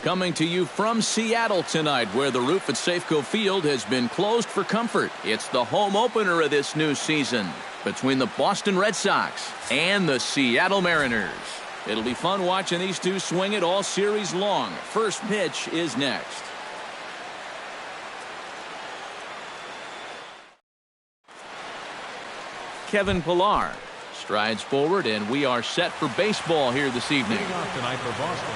Coming to you from Seattle tonight, where the roof at Safeco Field has been closed for comfort. It's the home opener of this new season between the Boston Red Sox and the Seattle Mariners. It'll be fun watching these two swing it all series long. First pitch is next. Kevin Pillar strides forward, and we are set for baseball here this evening. Leading off tonight for Boston.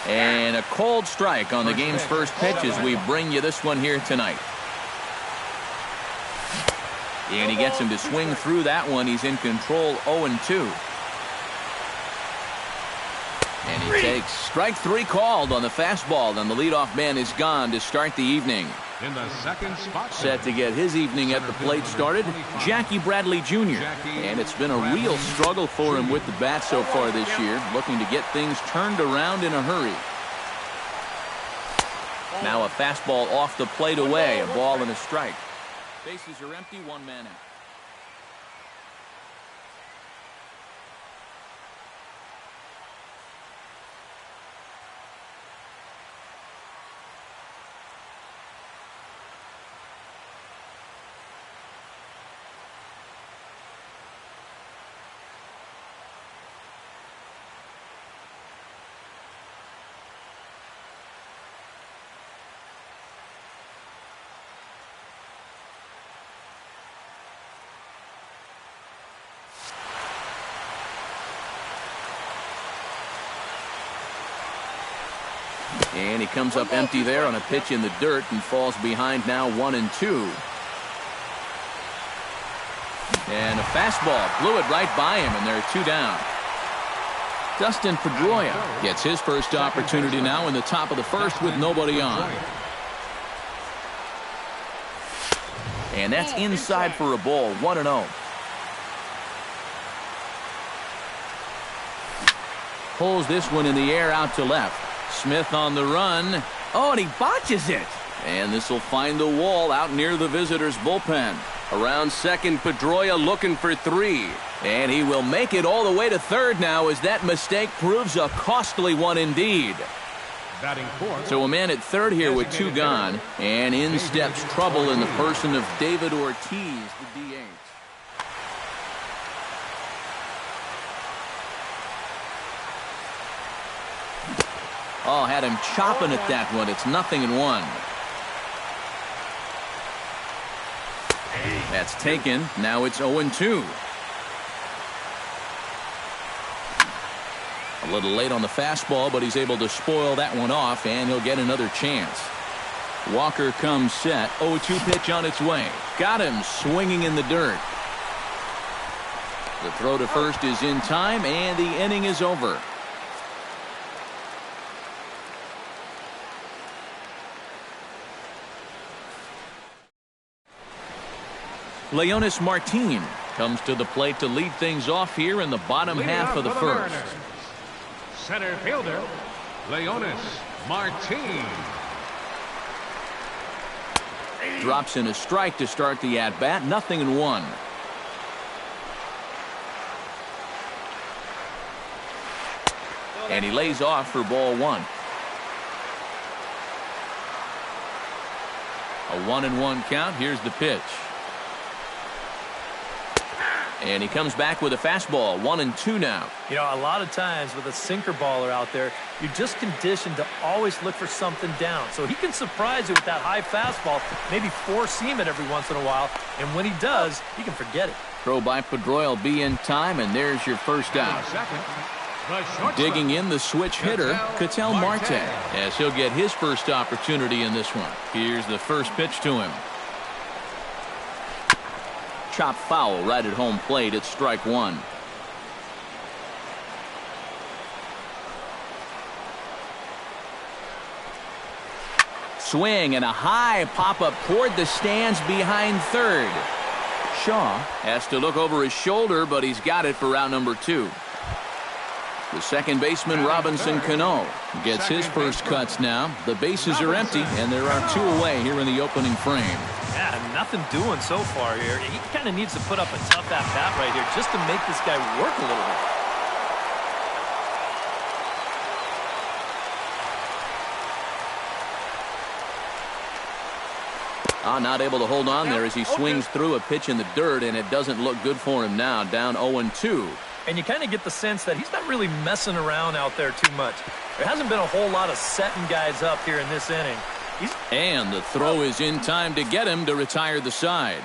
And a cold strike on the game's first pitch as we bring you this one here tonight. And he gets him to swing through that one. He's in control, 0-2. And he takes strike three called on the fastball, and the leadoff man is gone to start the evening. In the second spot, set to get his evening at the plate started, Jackie Bradley Jr. And it's been a real struggle for him with the bat so far this year, looking to get things turned around in a hurry. Now a fastball off the plate away, a ball and a strike. Bases are empty, one man out. And he comes up empty there on a pitch in the dirt and falls behind now 1-2. And a fastball blew it right by him, and there are two down. Dustin Pedroia gets his first opportunity now in the top of the first with nobody on. And that's inside for a ball, 1-0. Pulls this one in the air out to left. Smith on the run. Oh, and he botches it. And this will find the wall out near the visitors' bullpen. Around second, Pedroia looking for three. And he will make it all the way to third now as that mistake proves a costly one indeed. Batting fourth. So a man at third here with two gone. And in steps trouble in the person of David Ortiz, the DH. Oh, had him chopping at that one. It's 0-1. That's taken. Now it's 0-2. A little late on the fastball, but he's able to spoil that one off, and he'll get another chance. Walker comes set. 0-2 pitch on its way. Got him swinging in the dirt. The throw to first is in time, and the inning is over. Leonis Martin comes to the plate to lead things off here in the bottom half of the first. Center fielder, Leonis Martin. Drops in a strike to start the at-bat. 0-1. And he lays off for ball one. A 1-1 count. Here's the pitch. And he comes back with a fastball, 1-2 now. You know, a lot of times with a sinker baller out there, you're just conditioned to always look for something down. So he can surprise you with that high fastball, maybe four-seam it every once in a while. And when he does, you can forget it. Throw by Pedroia will be in time, and there's your first out. Digging in the switch hitter, Ketel Marte, as he'll get his first opportunity in this one. Here's the first pitch to him. Chop foul right at home plate. It's strike one. Swing and a high pop-up toward the stands behind third. Shaw has to look over his shoulder, but he's got it for out number two. The second baseman, Robinson Cano, gets his first cuts now. The bases are empty, and there are two away here in the opening frame. Yeah, Nothing doing so far here. He kind of needs to put up a tough at-bat right here just to make this guy work a little bit. Not able to hold on there as he swings through a pitch in the dirt, and it doesn't look good for him now. Down 0-2. And you kind of get the sense that he's not really messing around out there too much. There hasn't been a whole lot of setting guys up here in this inning. And the throw is in time to get him to retire the side.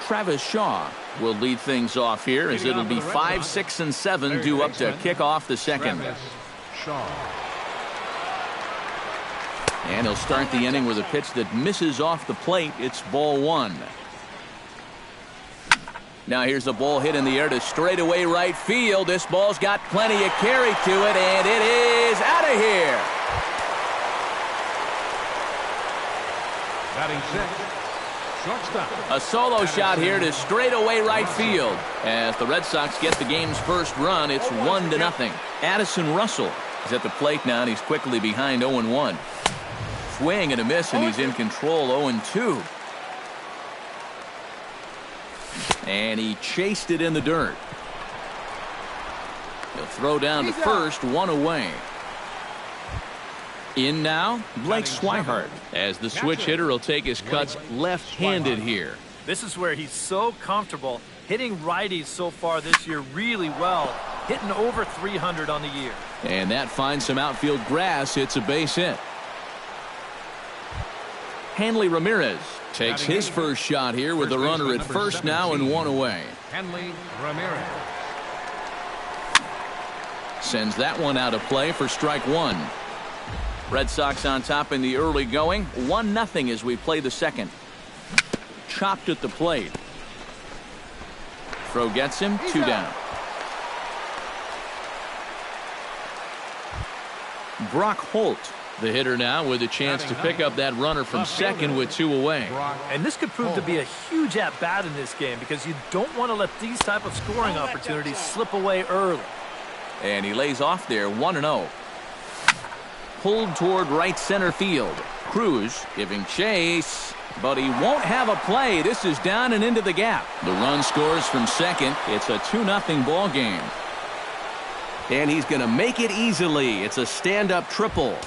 Travis Shaw will lead things off here as it'll be 5, 6, and 7 due up to kick off the second. And he'll start the inning with a pitch that misses off the plate. It's ball 1. Now here's a ball hit in the air to straightaway right field. This ball's got plenty of carry to it, and it is out of here. Batting sixth, shortstop. A solo shot here to straightaway right field. As the Red Sox get the game's first run, it's 1-0. Addison Russell is at the plate now, and he's quickly behind 0-1. Swing and a miss, and he's in control 0-2. And he chased it in the dirt. He'll throw down to first, 1 away. In now, Blake Swihart, as the switch hitter will take his cuts left-handed here. This is where he's so comfortable hitting righties so far this year really well, hitting over 300 on the year. And that finds some outfield grass. It's a base hit. Hanley Ramirez takes his first shot here with the runner at first now and 1 away. Hanley Ramirez sends that one out of play for strike 1. Red Sox on top in the early going, 1-0 as we play the second. Chopped at the plate. Throw gets him, 2 down. Brock Holt, the hitter now, with a chance to pick up that runner from second with 2 away. And this could prove to be a huge at-bat in this game because you don't want to let these type of scoring opportunities slip away early. And he lays off there, 1-0. Pulled toward right center field. Cruz giving chase, but he won't have a play. This is down and into the gap. The run scores from second. It's a 2-0 ball game. And he's going to make it easily. It's a stand-up triple.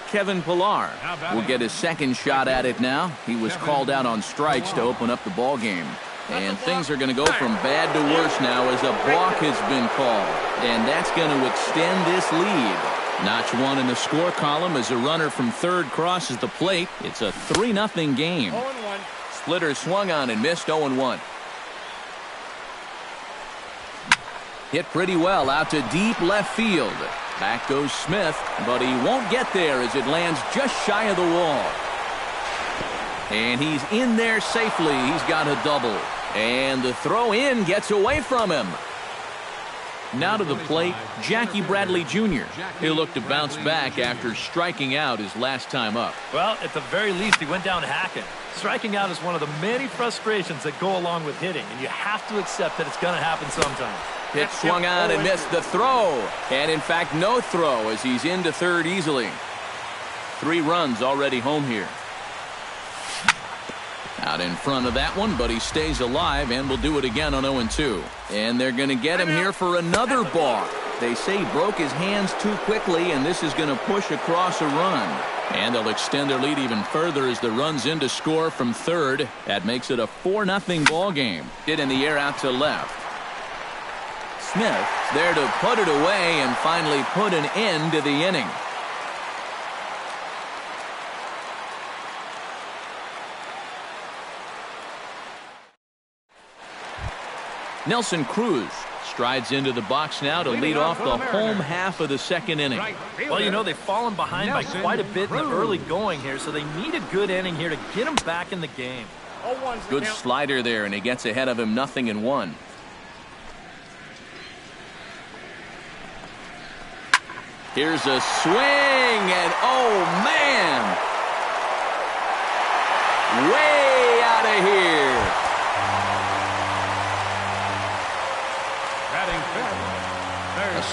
Kevin Pillar will get his second shot at it now. He was called out on strikes to open up the ball game. And things are going to go from bad to worse now as a balk has been called. And that's going to extend this lead. Notch 1 in the score column as a runner from third crosses the plate. It's a 3-0 game. 0-1. Splitter swung on and missed 0-1. Hit pretty well out to deep left field. Back goes Smith, but he won't get there as it lands just shy of the wall. And he's in there safely. He's got a double. And the throw in gets away from him. Now to the plate, Jackie Bradley Jr. He'll look to bounce back after striking out his last time up. Well, at the very least, he went down hacking. Striking out is one of the many frustrations that go along with hitting, and you have to accept that it's going to happen sometime. Pitch swung on and missed the throw. And in fact, no throw as he's into third easily. 3 runs already home here. Out in front of that one, but he stays alive and will do it again on 0-2. And they're going to get him here for another balk. They say he broke his hands too quickly, and this is going to push across a run. And they'll extend their lead even further as the run's in to score from third. That makes it a 4-0 ball game. Hit in the air out to left. Smith there to put it away and finally put an end to the inning. Nelson Cruz strides into the box now to lead off the home half of the second inning. Well, you know, they've fallen behind by quite a bit in the early going here, so they need a good inning here to get them back in the game. Good slider there, and he gets ahead of him 0-1. Here's a swing, and oh, man! Way out of here. Batting fifth,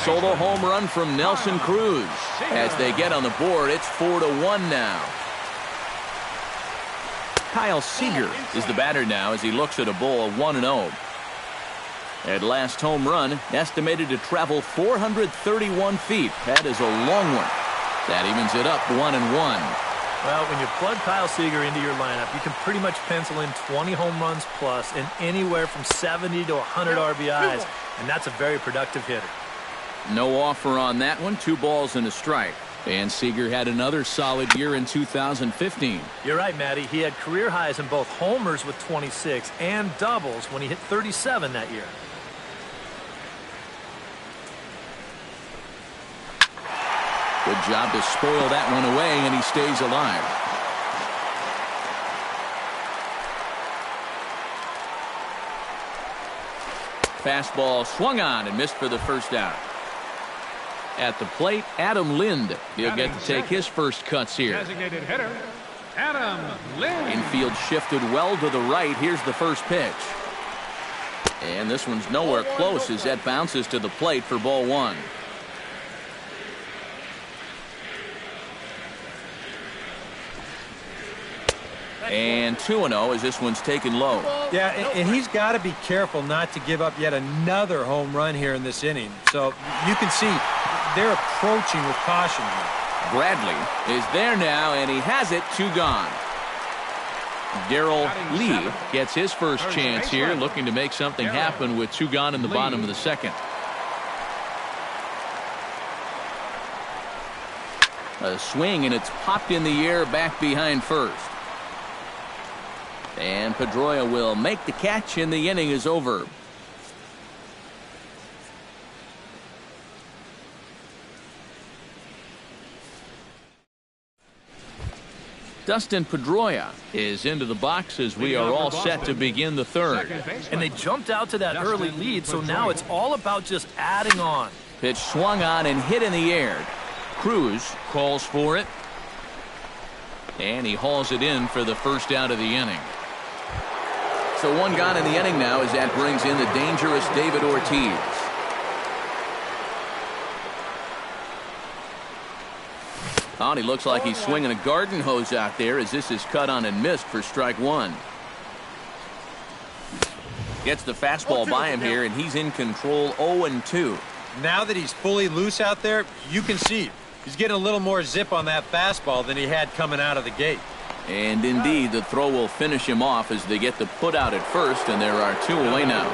solo home run from Nelson Cruz. As they get on the board, it's 4-1 now. Kyle Seager is the batter now as he looks at a ball 1-0. At last home run, estimated to travel 431 feet. That is a long one. That evens it up 1-1. Well, when you plug Kyle Seager into your lineup, you can pretty much pencil in 20 home runs plus and anywhere from 70 to 100 RBIs, and that's a very productive hitter. No offer on that one. 2 balls and a strike. And Seager had another solid year in 2015. You're right, Matty. He had career highs in both homers with 26 and doubles when he hit 37 that year. Good job to spoil that one away, and he stays alive. Fastball swung on and missed for the first out. At the plate, Adam Lind. He'll get to take his first cuts here. Designated hitter, Adam Lind. Infield shifted well to the right. Here's the first pitch. And this one's nowhere close as that bounces to the plate for ball 1. And 2-0 as this one's taken low. Yeah, and he's got to be careful not to give up yet another home run here in this inning. So you can see they're approaching with caution here. Bradley is there now, and he has it. 2 gone. Darrell Lee gets his first chance here, looking to make something happen with 2 gone in the bottom of the second. A swing, and it's popped in the air back behind first. And Pedroia will make the catch, and the inning is over. Dustin Pedroia is into the box as we are all set to begin the third. And they jumped out to that early lead, so now it's all about just adding on. Pitch swung on and hit in the air. Cruz calls for it. And he hauls it in for the first out of the inning. So 1 gone in the inning now as that brings in the dangerous David Ortiz. Oh, and he looks like he's swinging a garden hose out there as this is cut on and missed for strike 1. Gets the fastball by him here, and he's in control 0-2. Now that he's fully loose out there, you can see he's getting a little more zip on that fastball than he had coming out of the gate. And indeed, the throw will finish him off as they get the put out at first, and there are 2 away now.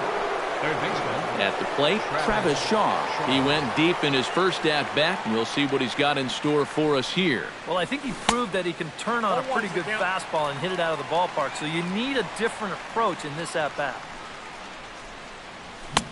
At the plate, Travis Shaw. He went deep in his first at-bat, and we'll see what he's got in store for us here. Well, I think he proved that he can turn on a pretty good fastball and hit it out of the ballpark, so you need a different approach in this at-bat.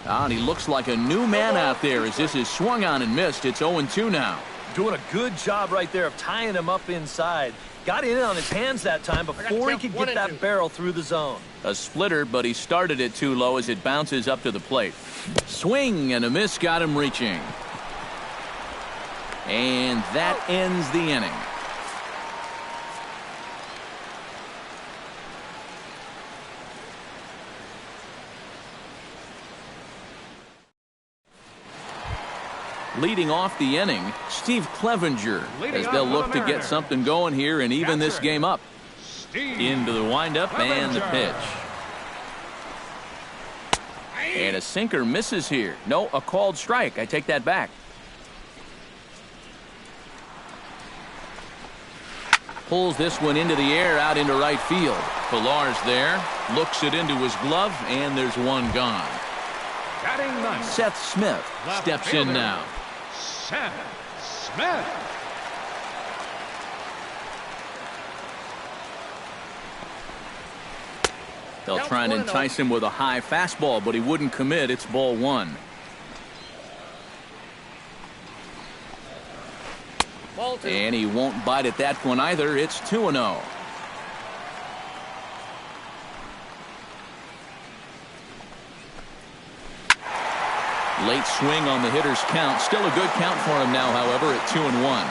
And he looks like a new man out there as this is swung on and missed. It's 0-2 now. Doing a good job right there of tying him up inside. Got in on his hands that time before he could get that barrel through the zone. A splitter, but he started it too low as it bounces up to the plate. Swing and a miss got him reaching. And that ends the inning. Leading off the inning, Steve Clevenger, as they'll look to get something going here and even this game up. Into the windup and the pitch. And a sinker misses here. No, a called strike. I take that back. Pulls this one into the air out into right field. Pillar's there, looks it into his glove, and there's 1 gone. Seth Smith steps in now. Seth Smith. They'll try and entice him with a high fastball, but he wouldn't commit. It's ball 1. And he won't bite at that one either. It's 2-0. Late swing on the hitter's count. Still a good count for him now, however, at 2-1.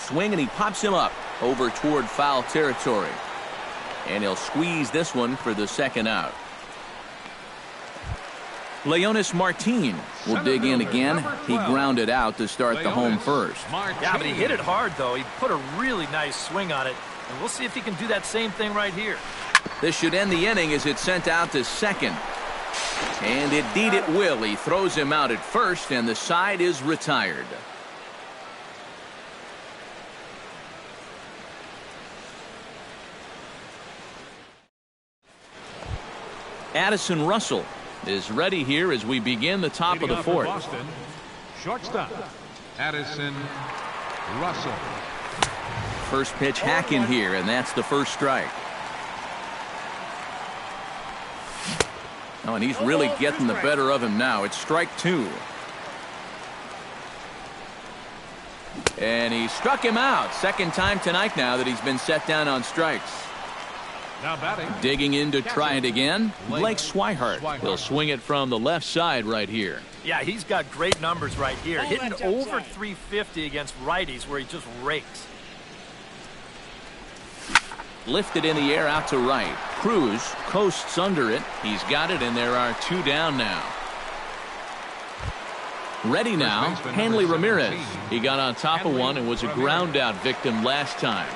Swing, and he pops him up over toward foul territory. And he'll squeeze this one for the second out. Leonis Martin will dig in again. He grounded out to start the home first. Yeah, but he hit it hard, though. He put a really nice swing on it, and we'll see if he can do that same thing right here. This should end the inning as it's sent out to second. And indeed it will. He throws him out at first, and the side is retired. Addison Russell is ready here as we begin the top of the fourth. Boston, shortstop, Addison Russell. First pitch hacking here, and that's the first strike. Oh, and he's really getting the better of him now. It's strike two. And he struck him out. Second time tonight now that he's been set down on strikes. Now batting. Digging in to try it again, Blake Swihart. He'll swing it from the left side right here. Yeah, he's got great numbers right here. Hitting over 350 against righties where he just rakes. Lifted in the air out to right. Cruz coasts under it. He's got it, and there are two down now. Ready now, Hanley Ramirez. He got on top of one and was a ground out victim last time.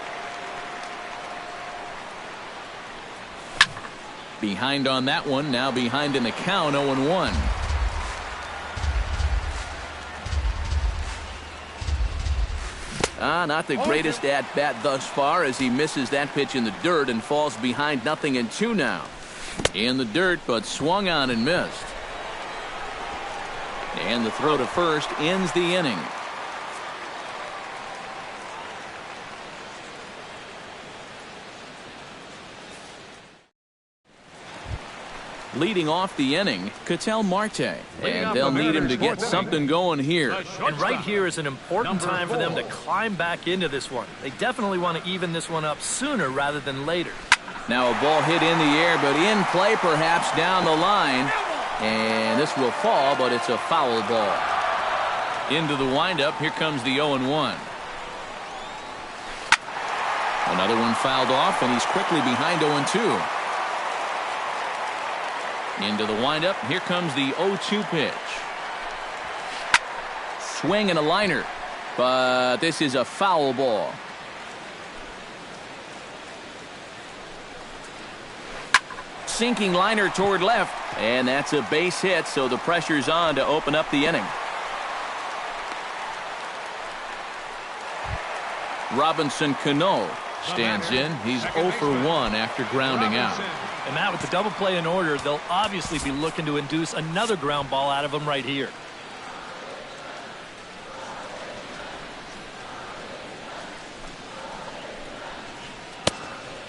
Behind on that one, now behind in the count, 0-1. Not the greatest at-bat thus far as he misses that pitch in the dirt and falls behind 0-2 now. In the dirt, but swung on and missed. And the throw to first ends the inning. Leading off the inning, Ketel Marte. And they'll need him to get something going here. And right here is an important time for them to climb back into this one. They definitely want to even this one up sooner rather than later. Now a ball hit in the air, but in play perhaps down the line. And this will fall, but it's a foul ball. Into the windup, here comes the 0-1. Another one fouled off, and he's quickly behind 0-2. Into the windup. Here comes the 0-2 pitch. Swing and a liner. But this is a foul ball. Sinking liner toward left. And that's a base hit, so the pressure's on to open up the inning. Robinson Cano stands in. He's 0 for 1 after grounding out. And Matt, with the double play in order, they'll obviously be looking to induce another ground ball out of him right here.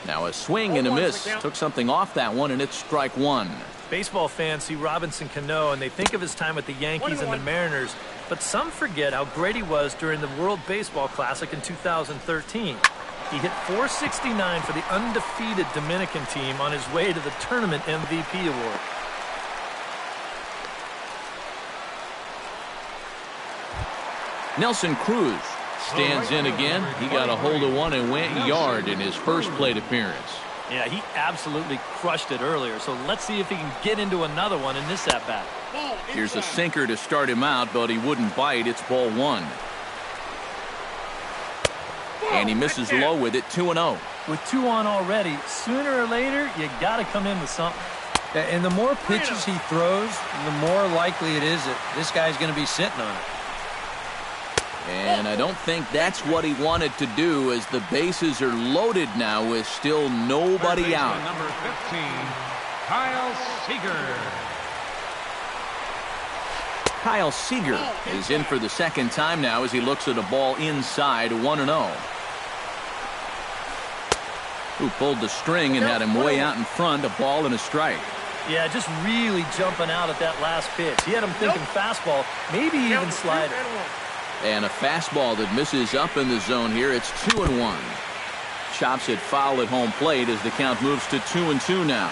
Now a swing and a miss. Took something off that one, and it's strike one. Baseball fans see Robinson Cano, and they think of his time with the Yankees and the Mariners, but some forget how great he was during the World Baseball Classic in 2013. He hit .469 for the undefeated Dominican team on his way to the tournament MVP award. Nelson Cruz stands in again. He got a hold of one and went yard in his first plate appearance. Yeah, he absolutely crushed it earlier, so let's see if he can get into another one in this at-bat. Here's a sinker to start him out, but he wouldn't bite. It's ball one. And he misses low with it, 2-0. With 2 on already, sooner or later, you got to come in with something. And the more pitches he throws, the more likely it is that this guy's going to be sitting on it. And I don't think that's what he wanted to do, as the bases are loaded now with still nobody out. Number 15, Kyle Seager. Kyle Seager is in for the second time now as he looks at a ball inside, 1-0. Who pulled the string and had him way out in front, a ball and a strike. Yeah, just really jumping out at that last pitch. He had him thinking fastball, maybe even slider. And a fastball that misses up in the zone here. It's 2-1. Chops it foul at home plate as the count moves to 2-2 now.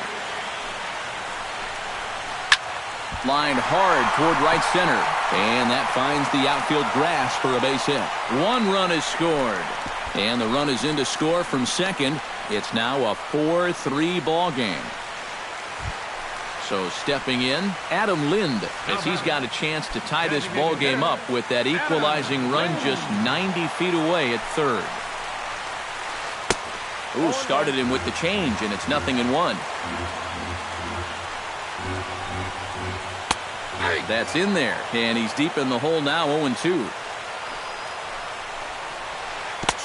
Lined hard toward right center. And that finds the outfield grass for a base hit. 1 run is scored. And the run is in to score from second. It's now a 4-3 ball game. So stepping in, Adam Lind, as he's got a chance to tie this ball game up with that equalizing run just 90 feet away at third. Ooh, started him with the change, and it's 0-1. That's in there, and he's deep in the hole now, 0-2.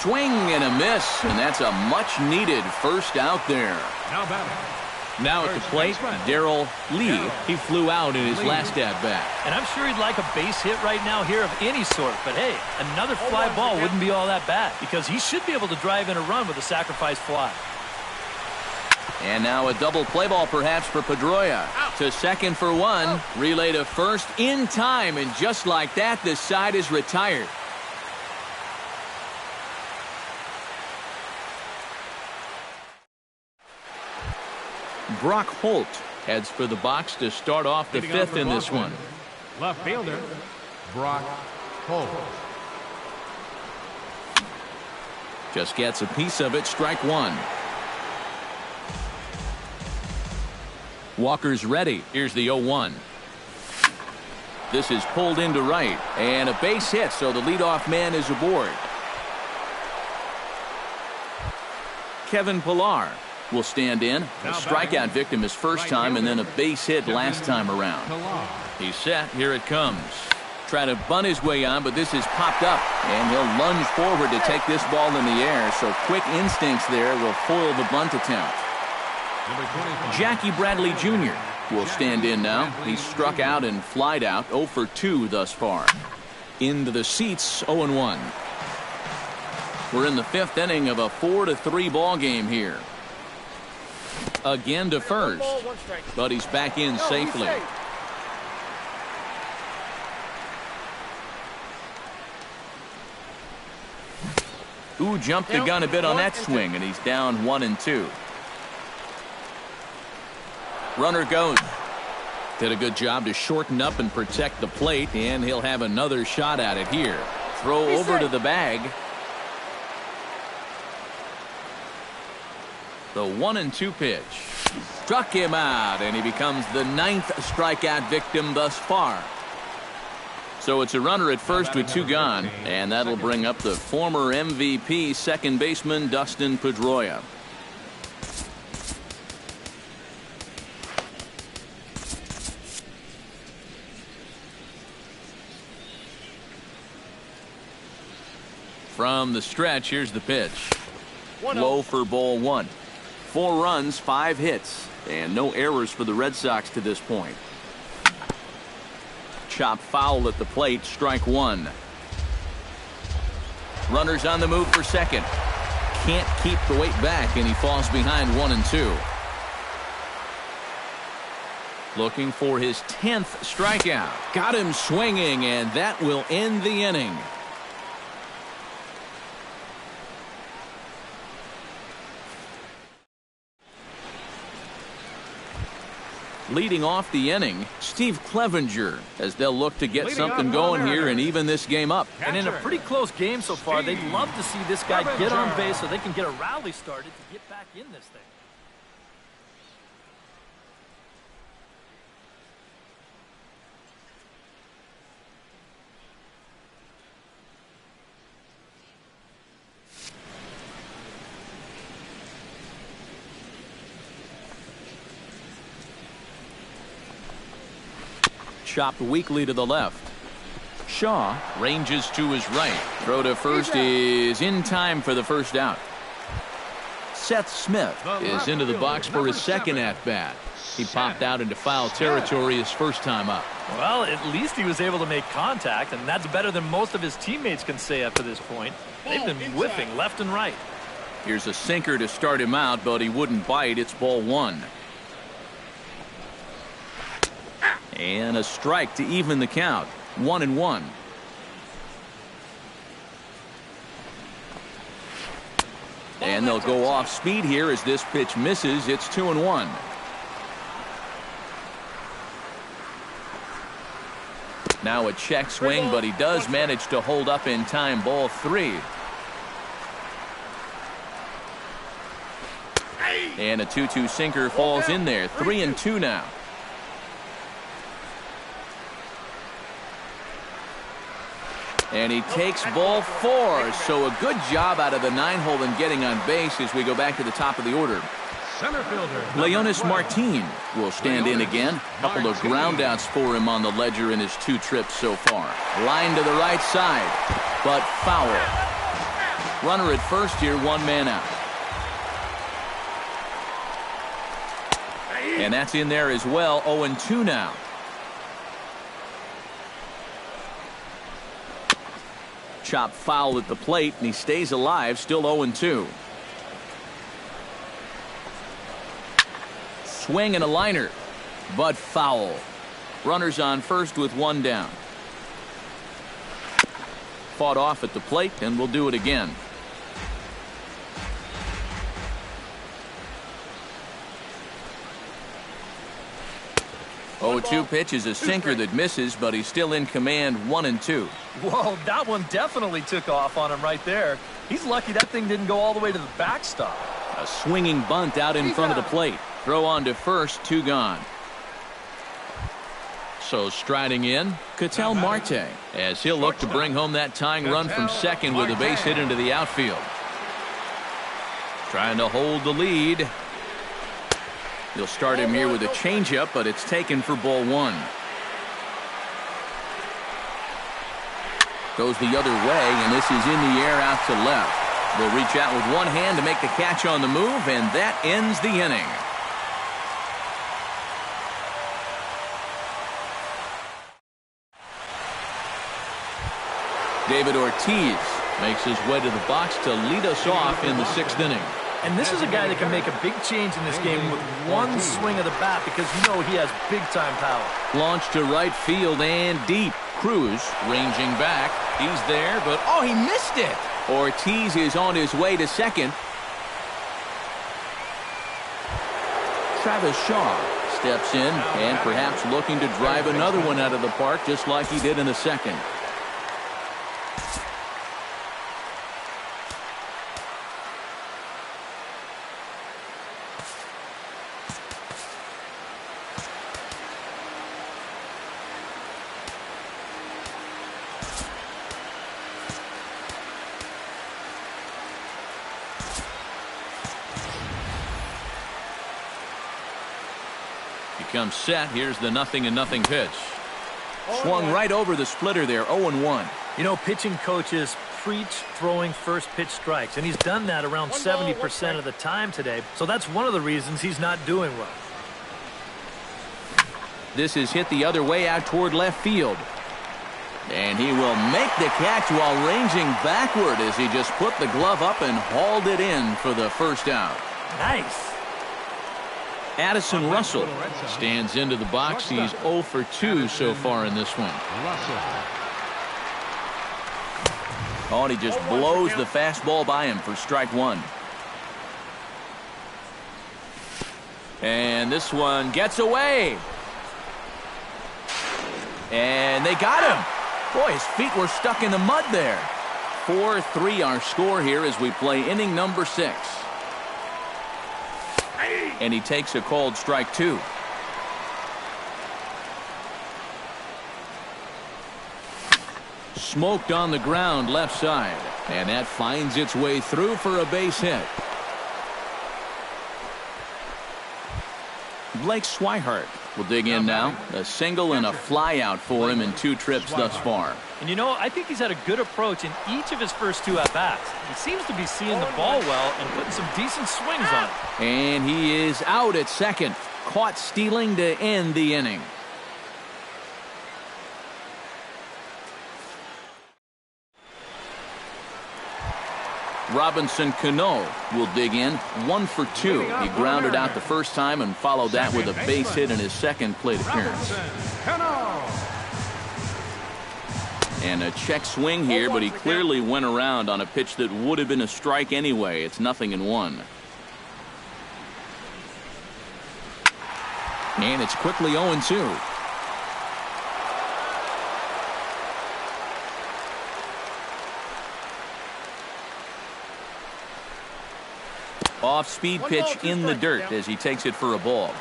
Swing and a miss, and that's a much-needed first out there. Now at the plate, Darrell Lee. He flew out in his last at-bat. And I'm sure he'd like a base hit right now here of any sort. But, hey, another fly ball wouldn't be all that bad because he should be able to drive in a run with a sacrifice fly. And now a double play ball perhaps for Pedroia. To second for one. Relay to first in time. And just like that, this side is retired. Brock Holt heads for the box to start off the fifth in this one. Left fielder, Brock Holt. Just gets a piece of it, strike one. Walker's ready. Here's the 0-1. This is pulled into right, and a base hit, so the leadoff man is aboard. Kevin Pillar will stand in. A strikeout victim his first time, and then a base hit last time around. He's set. Here it comes. Trying to bunt his way on, but this is popped up, and he'll lunge forward to take this ball in the air, so quick instincts there will foil the bunt attempt. Jackie Bradley Jr. will stand in now. He's struck out and flied out, 0 for 2 thus far. Into the seats, 0-1. We're in the fifth inning of a 4-3 ball game here. Again to first, but he's back in safely. Ooh, jumped the gun a bit on that swing, and he's down 1-2. Runner goes. Did a good job to shorten up and protect the plate, and he'll have another shot at it here. Throw over to the bag. The 1-2 pitch. Struck him out, and he becomes the 9th strikeout victim thus far. So it's a runner at first with 2 gone, and that'll bring up the former MVP second baseman Dustin Pedroia. From the stretch, here's the pitch. Low for ball 1. 4 runs, 5 hits, and no errors for the Red Sox to this point. Chop foul at the plate, strike 1. Runners on the move for second. Can't keep the weight back, and he falls behind 1-2. Looking for his 10th strikeout. Got him swinging, and that will end the inning. Leading off the inning, Steve Clevenger, as they'll look to get something going here and even this game up. And in a pretty close game so far, they'd love to see this guy get on base so they can get a rally started to get back in this thing. Chopped weakly to the left. Shaw ranges to his right. Throw to first is in time for the first out. Seth Smith is into the box for his second at-bat. He popped out into foul territory his first time up. Well, at least he was able to make contact, and that's better than most of his teammates can say up to this point. They've been whiffing left and right. Here's a sinker to start him out, but he wouldn't bite. It's ball 1. And a strike to even the count. 1-1. And they'll go off speed here as this pitch misses. It's 2-1. Now a check swing, but he does manage to hold up in time. Ball 3. And a 2-2 sinker falls in there. 3-2 now. And he takes ball 4. So a good job out of the 9-hole in getting on base as we go back to the top of the order. Center fielder. Leonis Martin will stand in again. A couple of groundouts for him on the ledger in his 2 trips so far. Line to the right side, but foul. Runner at first here, 1 man out. And that's in there as well. 0-2 now. Chop foul at the plate, and he stays alive, still 0-2. Swing and a liner, but foul. Runners on first with 1 down. Fought off at the plate, and we'll do it again. 0-2 pitch is a sinker that misses, but he's still in command. 1-2. Whoa, that one definitely took off on him right there. He's lucky that thing didn't go all the way to the backstop. A swinging bunt out in front of the plate. Throw on to first, 2 gone. So striding in, Ketel Marte, as he'll look to bring home that tying run from second with a base hit into the outfield. Trying to hold the lead. He'll start him here with a changeup, but it's taken for ball 1. Goes the other way, and this is in the air out to left. They'll reach out with 1 hand to make the catch on the move, and that ends the inning. David Ortiz makes his way to the box to lead us off in the 6th inning. And this is a guy that can make a big change in this game with 1 swing of the bat, because you know he has big-time power. Launched to right field and deep. Cruz ranging back. He's there, but oh, he missed it. Ortiz is on his way to second. Travis Shaw steps in and perhaps looking to drive another one out of the park just like he did in the second. Comes set. Here's the 0-0 pitch. Swung right over the splitter there. 0-1. You know, pitching coaches preach throwing first pitch strikes, and he's done that around 70% of the time today. So that's one of the reasons he's not doing well. This is hit the other way out toward left field. And he will make the catch while ranging backward as he just put the glove up and hauled it in for the first out. Nice. Addison Russell stands into the box. He's 0 for 2 so far in this one. Oh, and he just blows the fastball by him for strike 1. And this one gets away. And they got him. Boy, his feet were stuck in the mud there. 4-3 our score here as we play inning number 6. And he takes a called strike 2. Smoked on the ground left side. And that finds its way through for a base hit. Blake Swihart will dig in now. A single and a fly out for him in 2 trips thus far. And you know, I think he's had a good approach in each of his first 2 at-bats. He seems to be seeing the ball well and putting some decent swings on it. And he is out at second. Caught stealing to end the inning. Robinson Cano will dig in. 1 for 2. He grounded out the first time and followed that with a base hit in his second plate appearance. And a check swing here, but he clearly went around on a pitch that would have been a strike anyway. It's 0-1. And it's quickly 0-2. Off-speed pitch in the dirt as he takes it for a ball.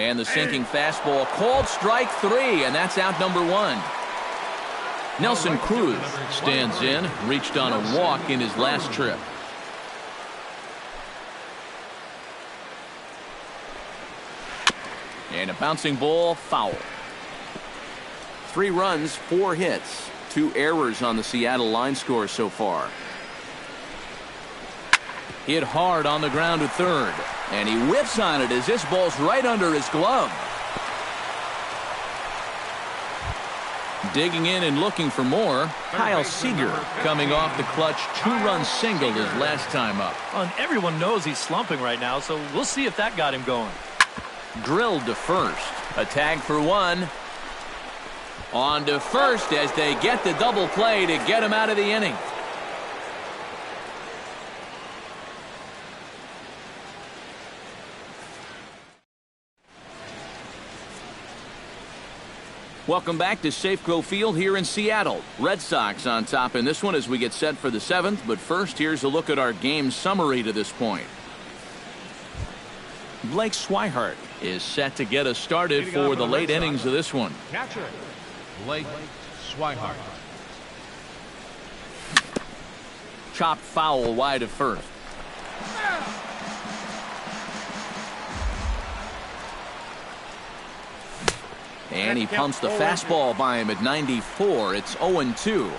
And the sinking fastball called strike 3, and that's out number 1. Nelson Cruz stands in, reached on a walk in his last trip. And a bouncing ball, foul. 3 runs, 4 hits, 2 errors on the Seattle line score so far. Hit hard on the ground to third, and he whips on it as this ball's right under his glove. Digging in and looking for more, Kyle Seager coming off the clutch 2-run single his last time up. Well, and everyone knows he's slumping right now, so we'll see if that got him going. Drilled to first. A tag for 1. On to first as they get the double play to get him out of the inning. Welcome back to Safeco Field here in Seattle. Red Sox on top in this one as we get set for the 7th. But first, here's a look at our game summary to this point. Blake Swihart is set to get us started for the late innings of this one. Catcher, Blake Swihart. Chopped foul wide of first. And he pumps the fastball by him at 94. It's 0-2.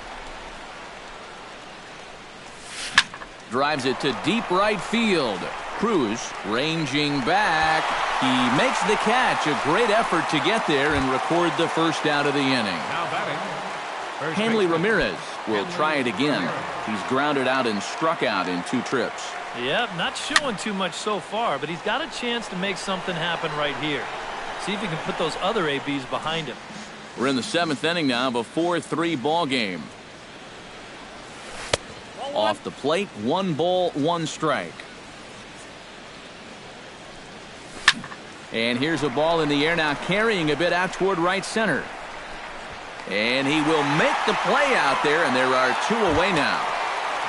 Drives it to deep right field. Cruz ranging back. He makes the catch. A great effort to get there and record the first out of the inning. Now batting, Hanley Ramirez will try it again. He's grounded out and struck out in 2 trips. Yep, not showing too much so far, but he's got a chance to make something happen right here. See if he can put those other ABs behind him. We're in the 7th inning now of a 4-3 ball game. Off the plate, 1 ball, 1 strike. And here's a ball in the air now, carrying a bit out toward right center. And he will make the play out there, and there are 2 away now.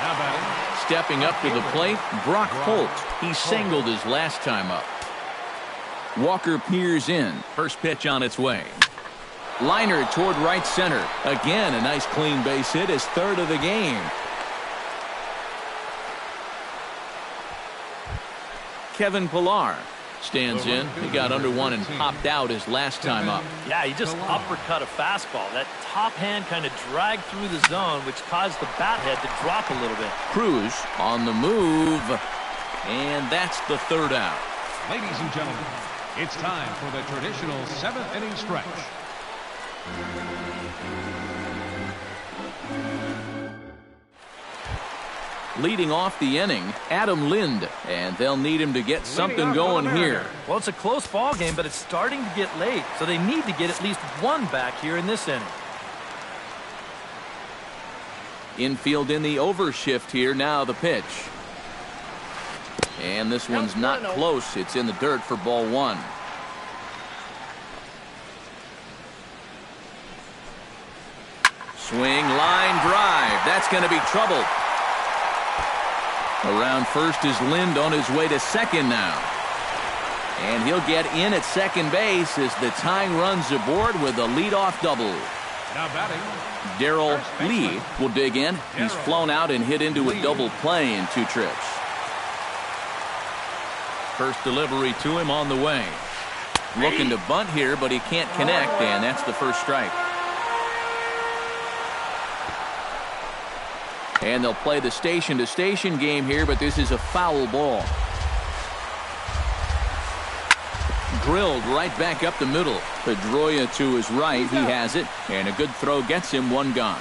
now batting, Stepping up to the plate, Brock Holt. He singled his last time up. Walker peers in. First pitch on its way. Liner toward right center. Again, a nice clean base hit, his 3rd of the game. Kevin Pillar stands in. He got under 1 and popped out his last time up. Yeah, he just uppercut a fastball. That top hand kind of dragged through the zone, which caused the bat head to drop a little bit. Cruz on the move. And that's the 3rd out. ladies and gentlemen, it's time for the traditional 7th inning stretch. Leading off the inning, Adam Lind, and they'll need him to get something going here. Well, it's a close ball game, but it's starting to get late, so they need to get at least 1 back here in this inning. Infield in the overshift here. Now the pitch. And this one's not close. It's in the dirt for ball 1. Swing, line drive. That's going to be trouble. Around first is Lind on his way to second now. And he'll get in at second base as the tying runs aboard with a leadoff double. Now batting, Darrell Lee will dig in. He's flown out and hit into a double play in 2 trips. First delivery to him on the way. Looking to bunt here, but he can't connect, and that's the first strike. And they'll play the station-to-station game here, but this is a foul ball. Drilled right back up the middle. Pedroia to his right. He has it, and a good throw gets him 1 gone.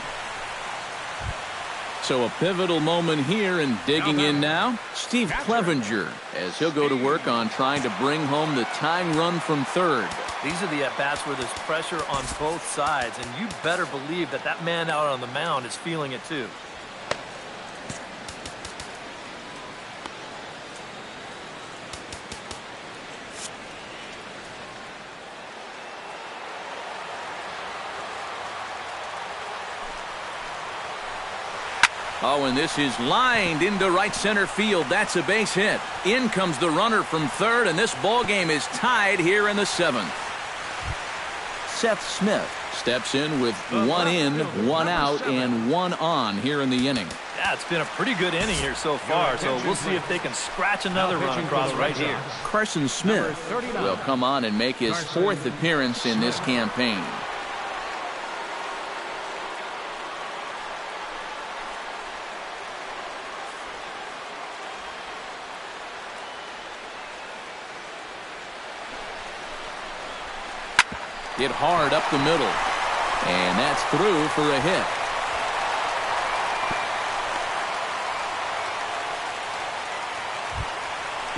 So a pivotal moment here, and digging in now, Steve Clevenger, as he'll go to work on trying to bring home the tying run from third. These are the at-bats where there's pressure on both sides, and you better believe that that man out on the mound is feeling it too. Oh, and this is lined into right center field. That's a base hit. In comes the runner from third, and this ball game is tied here in the 7th. Seth Smith steps in with 1 in, 1 out, and 1 on here in the inning. Yeah, it's been a pretty good inning here so far, so we'll see if they can scratch another run across right here. Carson Smith will come on and make his 4th appearance in this campaign. Hit hard up the middle, and that's through for a hit.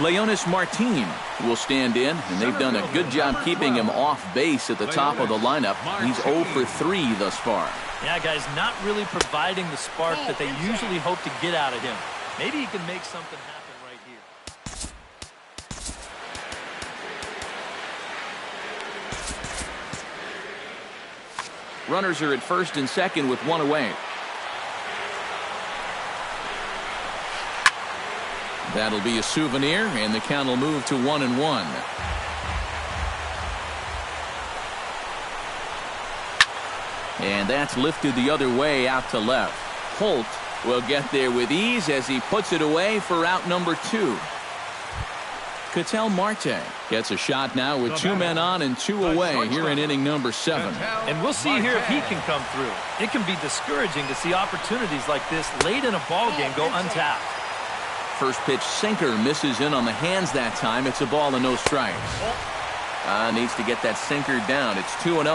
Leonis Martin will stand in, and they've done a good job keeping him off base at the top of the lineup. He's 0 for 3 thus far. Yeah, guys, not really providing the spark that they usually hope to get out of him. Maybe he can make something happen right here. Runners are at first and second with 1 away. That'll be a souvenir, and the count will move to 1-1. And that's lifted the other way out to left. Holt will get there with ease as he puts it away for out number 2. Ketel Marte gets a shot now with 2 men on and 2 away here in inning number 7. And we'll see here if he can come through. It can be discouraging to see opportunities like this late in a ball game go untapped. First pitch sinker misses in on the hands that time. It's a ball and no strikes. Needs to get that sinker down. It's 2-0.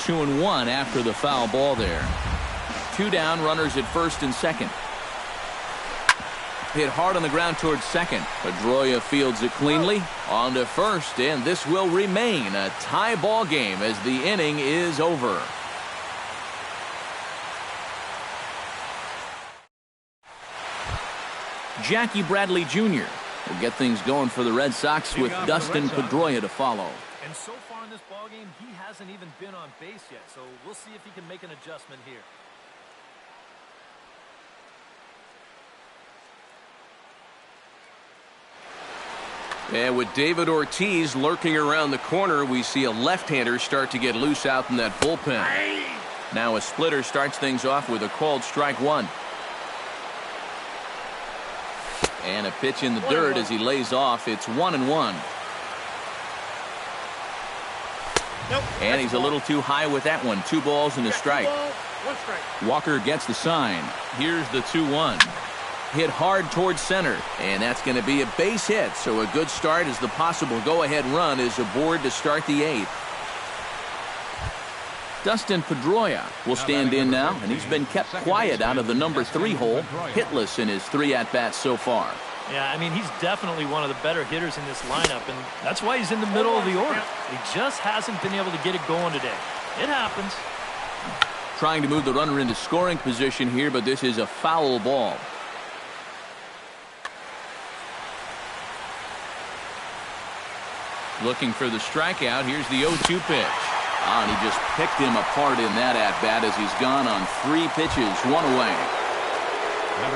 2-1 after the foul ball there. 2 down, runners at first and second. Hit hard on the ground towards second. Pedroia fields it cleanly. On to first, and this will remain a tie ball game as the inning is over. Jackie Bradley Jr. will get things going for the Red Sox with Dustin Pedroia to follow. And so far in this ball game, he hasn't even been on base yet, so we'll see if he can make an adjustment here. And with David Ortiz lurking around the corner, we see a left-hander start to get loose out in that bullpen. Now a splitter starts things off with a called strike 1. And a pitch in the dirt as he lays off. It's 1-1. And he's a little too high with that one. 2 balls and a strike. Walker gets the sign. Here's the 2-1. Hit hard towards center, and that's going to be a base hit. So a good start as the possible go-ahead run is aboard to start the 8th. Dustin Pedroia will stand in now, and he's been kept quiet out of the number 3 hole, hitless in his 3 at-bats so far. Yeah, I mean, he's definitely one of the better hitters in this lineup, and that's why he's in the middle of the order. He just hasn't been able to get it going today. It happens. Trying to move the runner into scoring position here, but this is a foul ball. Looking for the strikeout. Here's the 0-2 pitch. And he just picked him apart in that at-bat as he's gone on 3 pitches, 1 away.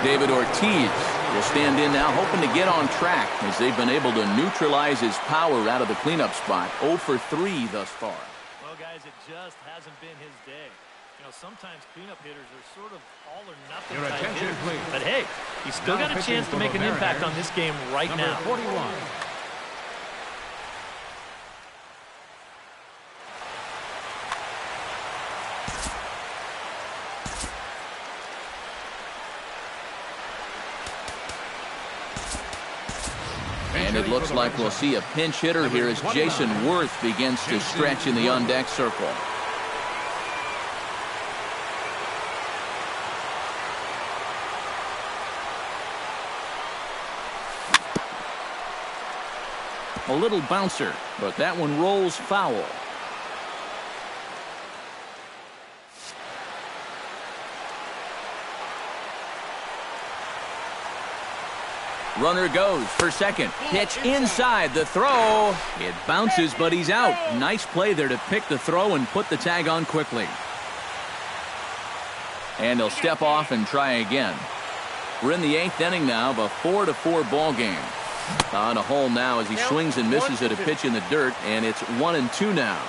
David Ortiz will stand in now, hoping to get on track as they've been able to neutralize his power out of the cleanup spot. 0 for 3 thus far. Well, guys, it just hasn't been his day. You know, sometimes cleanup hitters are sort of all or nothing type hitters. But hey, he's still got a chance to make an impact on this game right now. 41. And it looks like we'll see a pinch hitter here as Jason Worth begins to stretch in the on-deck circle. A little bouncer, but that one rolls foul. Runner goes for second. Pitch inside. The throw. It bounces, but he's out. Nice play there to pick the throw and put the tag on quickly. And he'll step off and try again. We're in the 8th inning now of a 4-4 ball game. On a hole now as he swings and misses at a pitch in the dirt, and it's 1-2 now.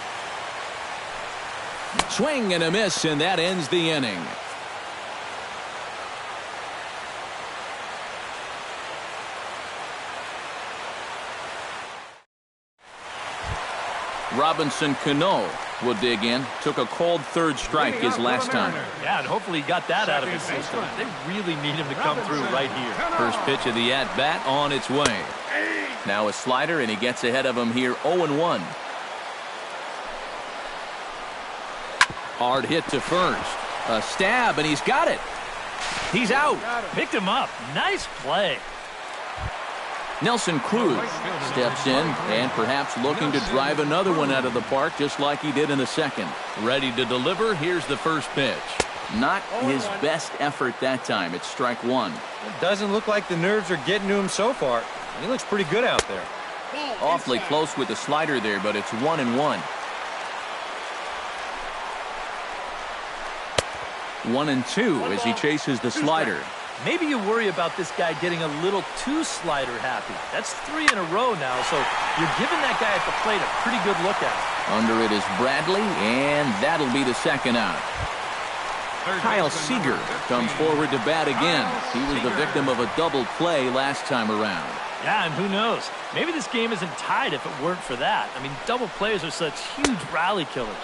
Swing and a miss, and that ends the inning. Robinson Cano will dig in. Took a cold third strike his last time. Yeah, and hopefully he got that out of his system. They really need him to come through right here. First pitch of the at-bat on its way. Now a slider, and he gets ahead of him here 0-1. Hard hit to first. A stab, and he's got it. He's out. Picked him up. Nice play. Nelson Cruz steps in and perhaps looking to drive another one out of the park just like he did in the second. Ready to deliver. Here's the first pitch. Not his best effort that time. It's strike one. It doesn't look like the nerves are getting to him so far. He looks pretty good out there. Awfully close with the slider there, but it's 1-1. 1-2 as he chases the slider. Maybe you worry about this guy getting a little too slider happy. That's 3 in a row now, so you're giving that guy at the plate a pretty good look at it. Under it is Bradley, and that'll be the second out. Kyle Seager comes forward to bat again. He was the victim of a double play last time around. Yeah, and who knows? Maybe this game isn't tied if it weren't for that. I mean, double plays are such huge rally killers.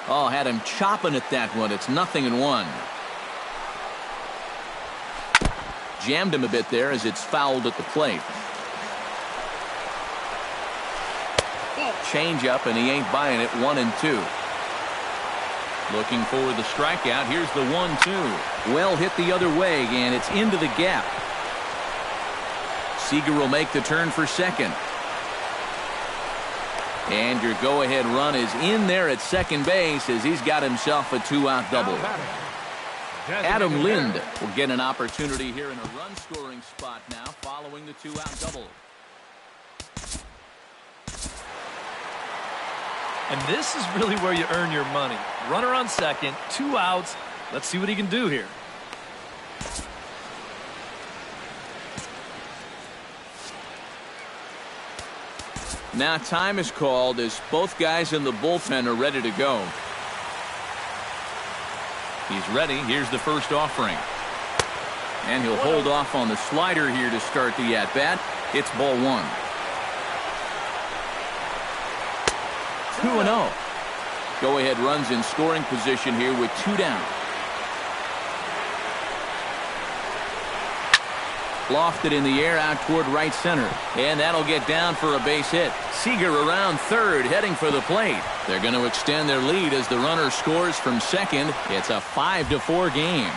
Oh, had him chopping at that one. It's 0-1. Jammed him a bit there as it's fouled at the plate. Change up, and he ain't buying it. 1-2. Looking for the strikeout. Here's the 1-2. Well hit the other way, and it's into the gap. Seager will make the turn for second. And your go-ahead run is in there at second base as he's got himself a 2-out double. Adam Lind will get an opportunity here in a run-scoring spot now following the 2-out double. And this is really where you earn your money. Runner on second, 2 outs. Let's see what he can do here. Now time is called as both guys in the bullpen are ready to go. He's ready. Here's the first offering. And he'll hold off on the slider here to start the at-bat. It's ball 1. 2-0. Go-ahead runs in scoring position here with 2 down. Lofted in the air out toward right center. And that'll get down for a base hit. Seager around third, heading for the plate. They're going to extend their lead as the runner scores from second. It's a 5-4 game.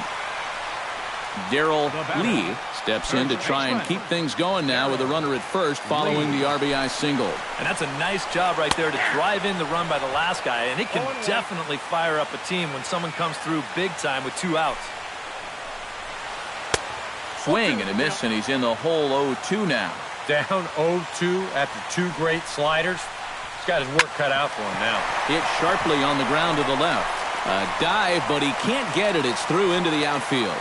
Darrell Lee steps in to try and keep things going now with a runner at first following the RBI single. And that's a nice job right there to drive in the run by the last guy. And it can definitely fire up a team when someone comes through big time with 2 outs. Swing and a miss, and he's in the hole 0-2 now. Down 0-2 after 2 great sliders. He's got his work cut out for him now. Hit sharply on the ground to the left. A dive, but he can't get it. It's through into the outfield.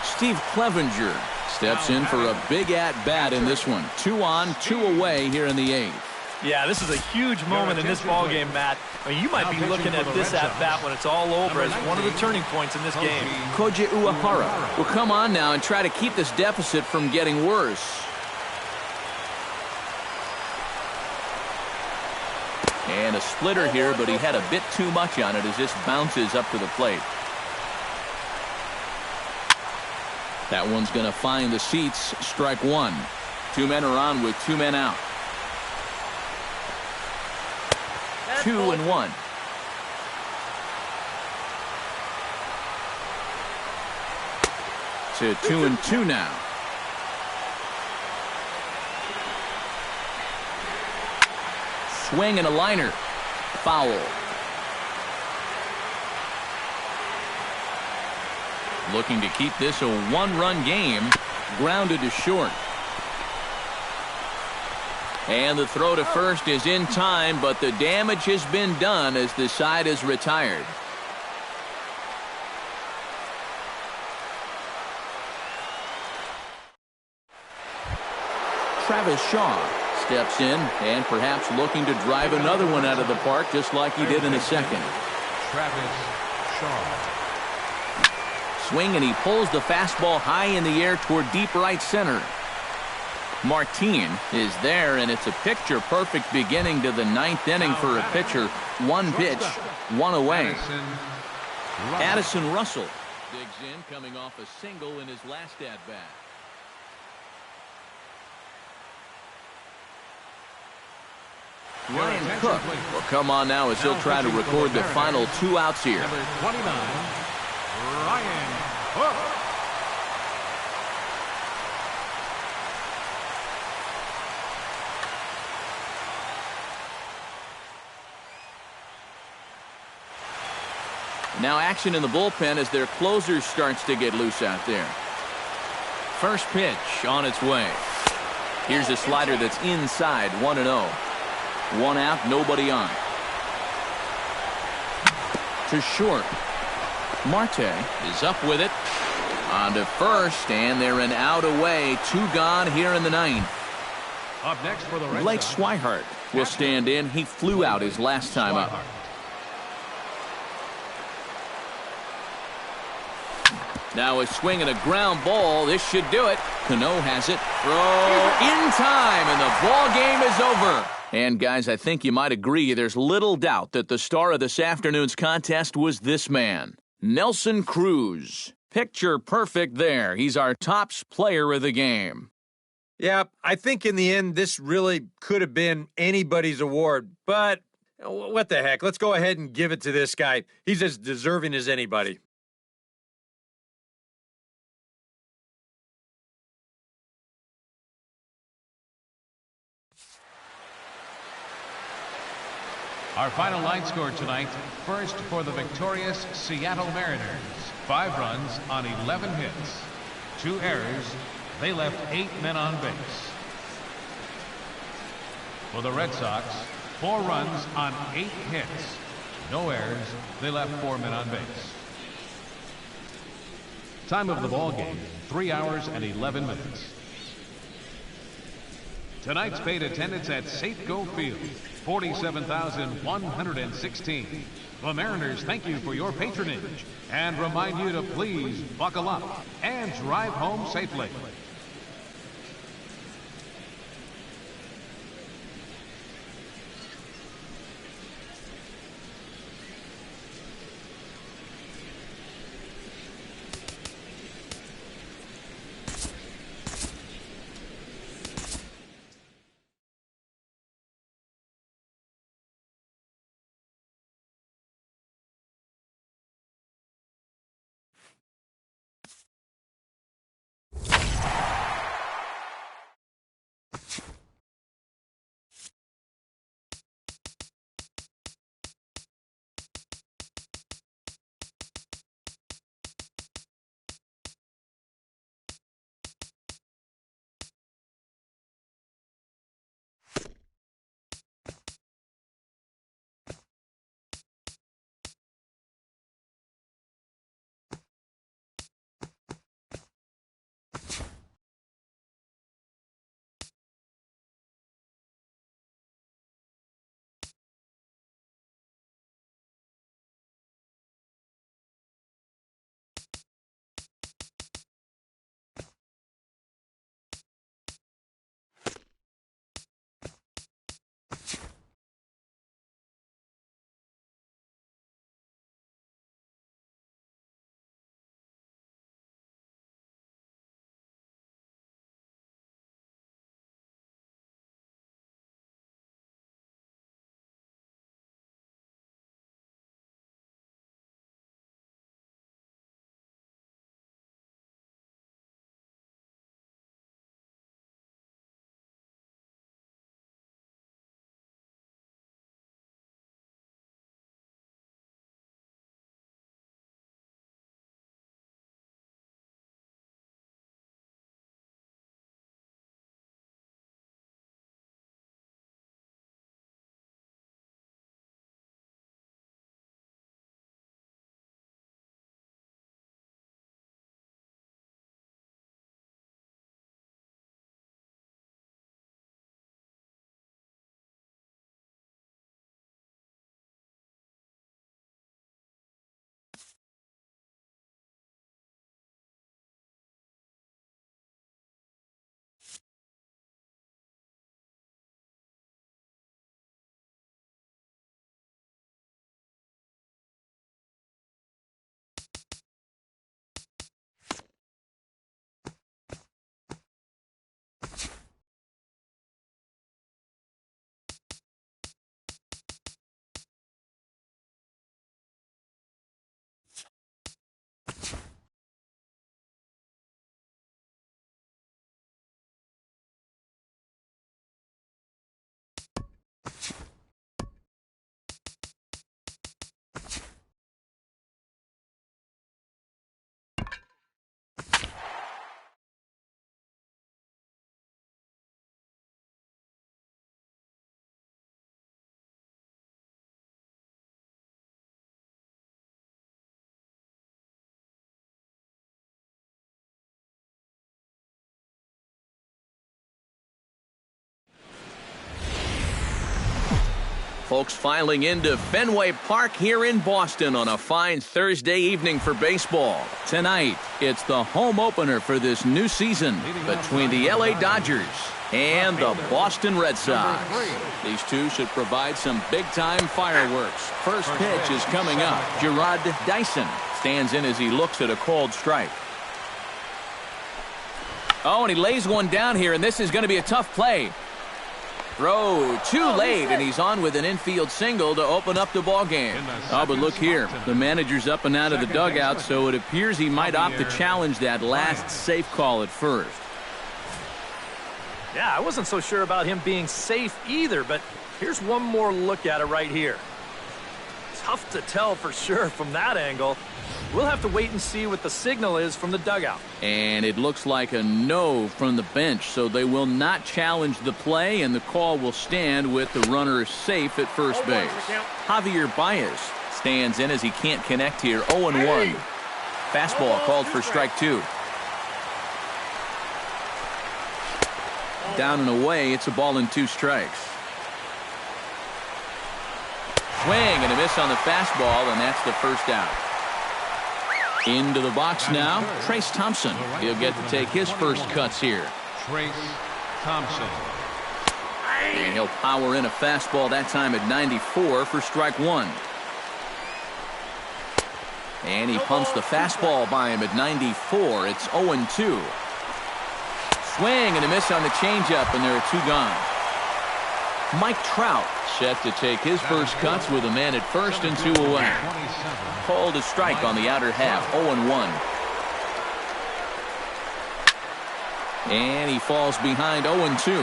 Steve Clevenger steps in for a big at-bat in this one. 2 on, 2 away here in the 8th. Yeah, this is a huge moment in this ballgame, Matt. I mean, you might be looking at this at-bat when it's all over as one of the turning points in this game. Koji Uehara will come on now and try to keep this deficit from getting worse. And a splitter here, but he had a bit too much on it as this bounces up to the plate. That one's going to find the seats. Strike 1. 2 men are on with 2 men out. 2-1. To 2-2 now. Swing and a liner. Foul. Looking to keep this a 1-run game. Grounded to short. And the throw to first is in time, but the damage has been done as the side is retired. Travis Shaw steps in and perhaps looking to drive another one out of the park just like he did in the second. Travis Shaw. Swing, and he pulls the fastball high in the air toward deep right center. Martin is there, and it's a picture-perfect beginning to the ninth inning for a pitcher. One pitch, one away. Addison Russell digs in, coming off a single in his last at-bat. Ryan Cook will come on now as he'll try to record the final 2 outs here. Number 29, Ryan Cook. Now action in the bullpen as their closer starts to get loose out there. First pitch on its way. Here's a slider that's inside, 1-0. 1 out, nobody on. To short. Marte is up with it. On to first, and they're an out away. 2 gone here in the ninth. Up next for the Red Blake Sox, Swihart will stand in. He flew out his last time up. Now a swing and a ground ball. This should do it. Cano has it. Throw in time, and the ball game is over. And guys, I think you might agree there's little doubt that the star of this afternoon's contest was this man, Nelson Cruz. Picture perfect there. He's our tops player of the game. Yeah, I think in the end, this really could have been anybody's award. But what the heck? Let's go ahead and give it to this guy. He's as deserving as anybody. Our final line score tonight, first for the victorious Seattle Mariners. 5 runs on 11 hits. 2 errors. They left 8 men on base. For the Red Sox, 4 runs on 8 hits. No errors. They left 4 men on base. Time of the ball game, 3 hours and 11 minutes. Tonight's paid attendance at Safeco Field, 47,116. The Mariners thank you for your patronage and remind you to please buckle up and drive home safely. Folks filing into Fenway Park here in Boston on a fine Thursday evening for baseball. Tonight, it's the home opener for this new season between the LA Dodgers and the Boston Red Sox. These two should provide some big-time fireworks. First pitch is coming up. Gerard Dyson stands in as he looks at a called strike. Oh, and he lays one down here, and this is going to be a tough play. Throw too late, and he's on with an infield single to open up the ball game. Oh, but look here. The manager's up and out of the dugout, so it appears he might opt to challenge that last safe call at first. Yeah, I wasn't so sure about him being safe either, but here's one more look at it right here. Tough to tell for sure from that angle. We'll have to wait and see what the signal is from the dugout. And it looks like a no from the bench, so they will not challenge the play, and the call will stand with the runner safe at first base. Javier Baez stands in as he can't connect here. 0-1. Fastball called for strike two. Down and away, it's a ball and 2 strikes. Swing and a miss on the fastball, and that's the first out. Into the box now, Trace Thompson. He'll get to take his first cuts here. Trace Thompson. And he'll power in a fastball that time at 94 for strike one. And he pumps the fastball by him at 94. It's 0-2. Swing and a miss on the changeup, and there are 2 gone. Mike Trout set to take his first cuts with a man at first and 2 away. Called a strike on the outer half, 0-1. And he falls behind 0-2.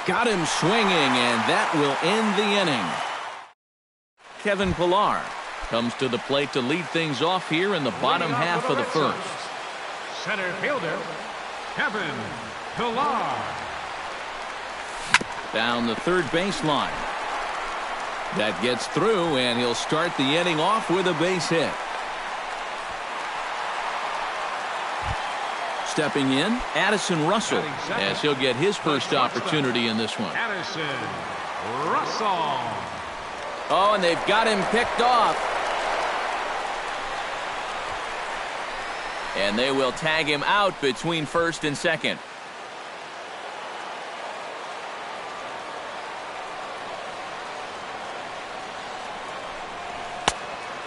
Got him swinging, and that will end the inning. Kevin Pillar comes to the plate to lead things off here in the bottom half of the first. Center fielder, Kevin Pillar. Down the third baseline. That gets through, and he'll start the inning off with a base hit. Stepping in, Addison Russell, as he'll get his first opportunity in this one. Addison Russell. Oh, and they've got him picked off. And they will tag him out between first and second.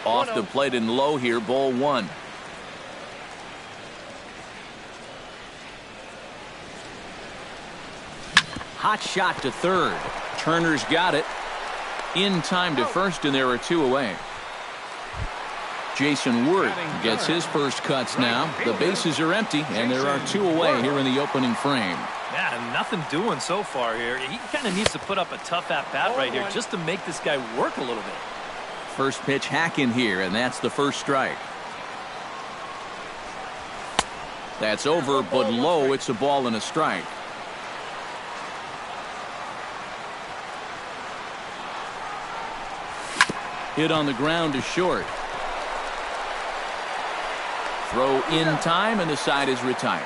Off the plate and low here, ball 1. Hot shot to third. Turner's got it. In time to first, and there are 2 away. Jason Wood gets his first cuts now. The bases are empty, and there are 2 away here in the opening frame. Yeah, nothing doing so far here. He kind of needs to put up a tough at-bat right here just to make this guy work a little bit. First pitch hack in here, and that's the first strike. That's over, but low. It's a ball and a strike. Hit on the ground to short. Throw in time, and the side is retired.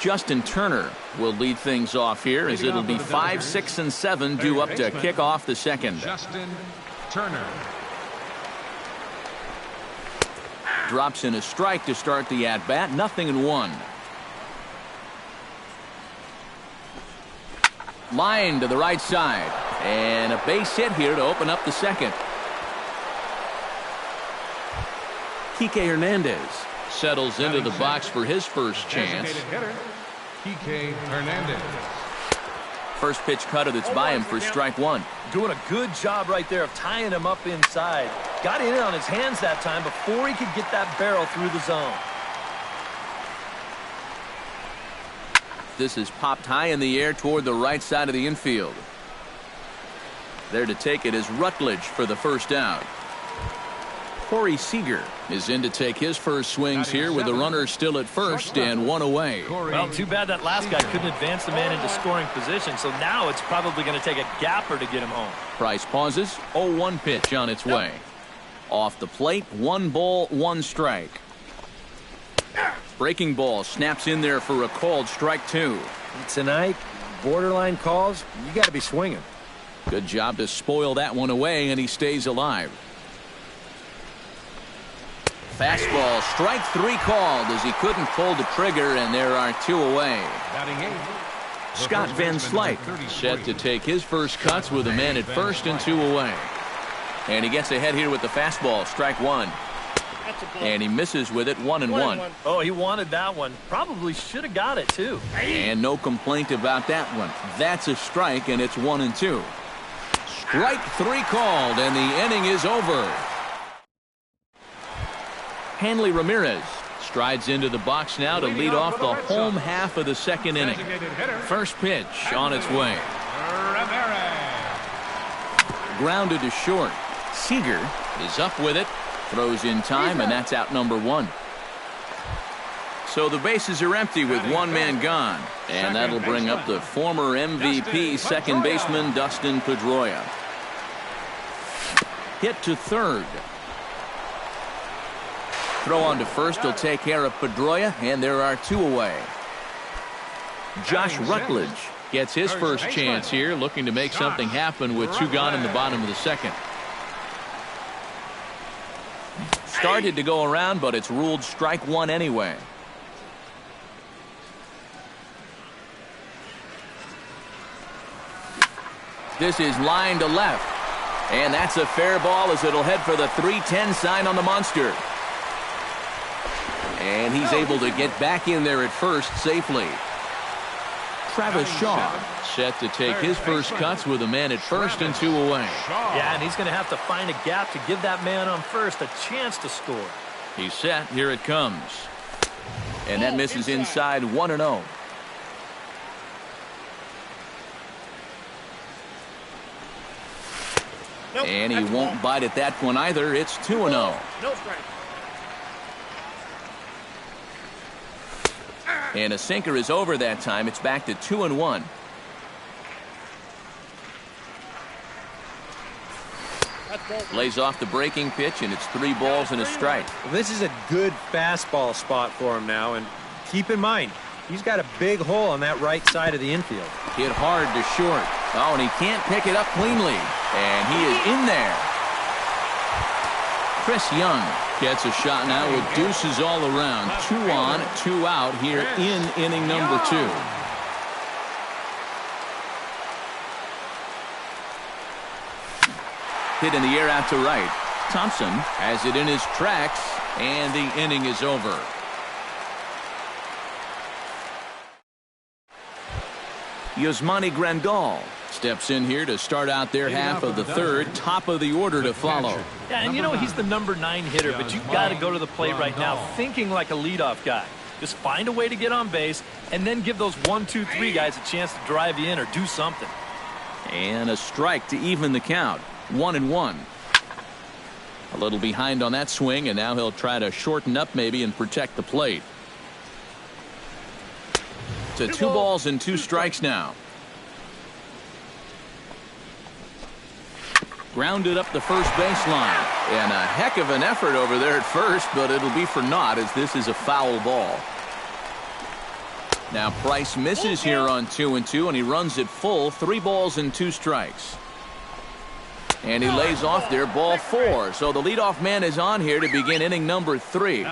Justin Turner will lead things off here, as it'll be 5, 6, and 7 due up to kick off the second. Justin Turner. Drops in a strike to start the at-bat. 0-1. Line to the right side. And a base hit here to open up the second. Kike Hernandez settles into the box for his first chance. Kike Hernandez. First pitch cutter that's by him for strike 1. Doing a good job right there of tying him up inside. Got in on his hands that time before he could get that barrel through the zone. This is popped high in the air toward the right side of the infield. There to take it is Rutledge for the first out. Corey Seager is in to take his first swings here with the runner still at first and 1 away. Well, too bad that last guy couldn't advance the man into scoring position, so now it's probably going to take a gapper to get him home. Price pauses. 0-1 pitch on its way. Off the plate, 1 ball, 1 strike. Breaking ball snaps in there for a called strike 2. Tonight, borderline calls, you got to be swinging. Good job to spoil that one away, and he stays alive. Fastball, strike 3 called as he couldn't pull the trigger, and there are 2 away. Batting 8. Scott Van Slyke set to take his first cuts with a man at first and 2 away. And he gets ahead here with the fastball, strike 1. And he misses with it, 1-1. Oh, he wanted that one. Probably should have got it, too. And no complaint about that one. That's a strike, and it's 1-2. Strike 3 called, and the inning is over. Hanley Ramirez strides into the box now to lead off the home half of the second inning. First pitch on its way. Grounded to short. Seager is up with it. Throws in time, and that's out number 1. So the bases are empty with one man gone. And that'll bring up the former MVP second baseman Dustin Pedroia. Hit to third. Throw on to first will take care of Pedroia, and there are 2 away. Josh Rutledge gets his first chance here, looking to make something happen with 2 gone in the bottom of the second. Started to go around, but it's ruled strike 1 anyway. This is line to left. And that's a fair ball as it'll head for the 3-10 sign on the monster. And he's able to get back in there at first safely. Travis Shaw set to take his first cuts with a man at first and 2 away. Yeah, and he's going to have to find a gap to give that man on first a chance to score. He's set. Here it comes. And that misses inside, 1-0. And he won't bite at that one either. It's 2-0. No strike. And a sinker is over that time. It's back to 2-1. Lays off the breaking pitch, and it's 3 balls and a strike. Well, this is a good fastball spot for him now, and keep in mind, he's got a big hole on that right side of the infield. Hit hard to short. Oh, and he can't pick it up cleanly. And he is in there. Chris Young gets a shot now with deuces all around. 2 on, 2 out here in inning number 2. Hit in the air out to right. Thompson has it in his tracks, and the inning is over. Yasmani Grandal steps in here to start out their half of the third. Top of the order to follow. Yeah, and you know he's the number 9 hitter, but you've got to go to the plate right now thinking like a leadoff guy. Just find a way to get on base and then give those 1, 2, 3 guys a chance to drive you in or do something. And a strike to even the count. 1-1. A little behind on that swing, and now he'll try to shorten up maybe and protect the plate. To 2 balls and 2 strikes now. Grounded up the first baseline. And a heck of an effort over there at first, but it'll be for naught as this is a foul ball. Now Price misses here on 2-2, and he runs it full. 3 balls and 2 strikes. And he lays off there, ball 4. So the leadoff man is on here to begin inning number 3.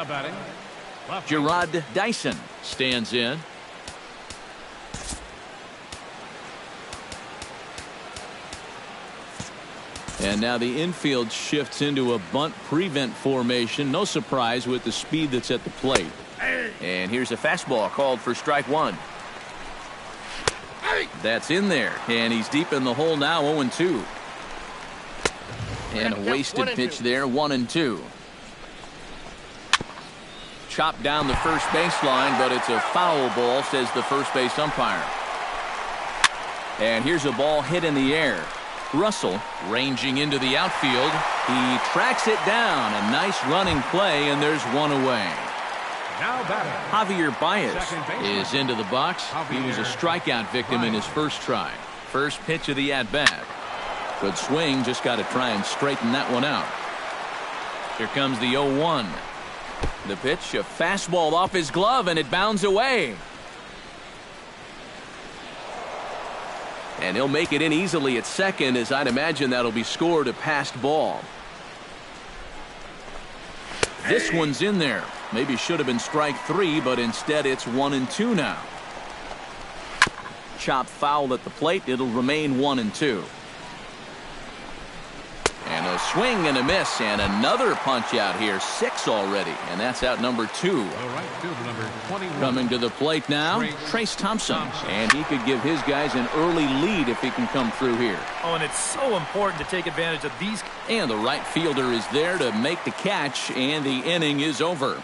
Gerard Dyson stands in. And now the infield shifts into a bunt prevent formation. No surprise with the speed that's at the plate. And here's a fastball called for strike 1. That's in there. And he's deep in the hole now, 0-2. And a wasted pitch there, 1-2. Chopped down the first baseline, but it's a foul ball, says the first base umpire. And here's a ball hit in the air. Russell ranging into the outfield. He tracks it down. A nice running play, and there's 1 away. Javier Baez is into the box. He was a strikeout victim in his first try. First pitch of the at-bat. Good swing, just got to try and straighten that one out. Here comes the 0-1. The pitch, a fastball off his glove, and it bounds away. And he'll make it in easily at second, as I'd imagine that'll be scored a passed ball. This one's in there. Maybe should have been strike 3, but instead it's 1-2 now. Chop foul at the plate. It'll remain 1-2. And a swing and a miss, and another punch out here. 6 already, and that's out number 2. The right fielder, number 21. Coming to the plate now, Trace Thompson. And he could give his guys an early lead if he can come through here. Oh, and it's so important to take advantage of these. And the right fielder is there to make the catch, and the inning is over.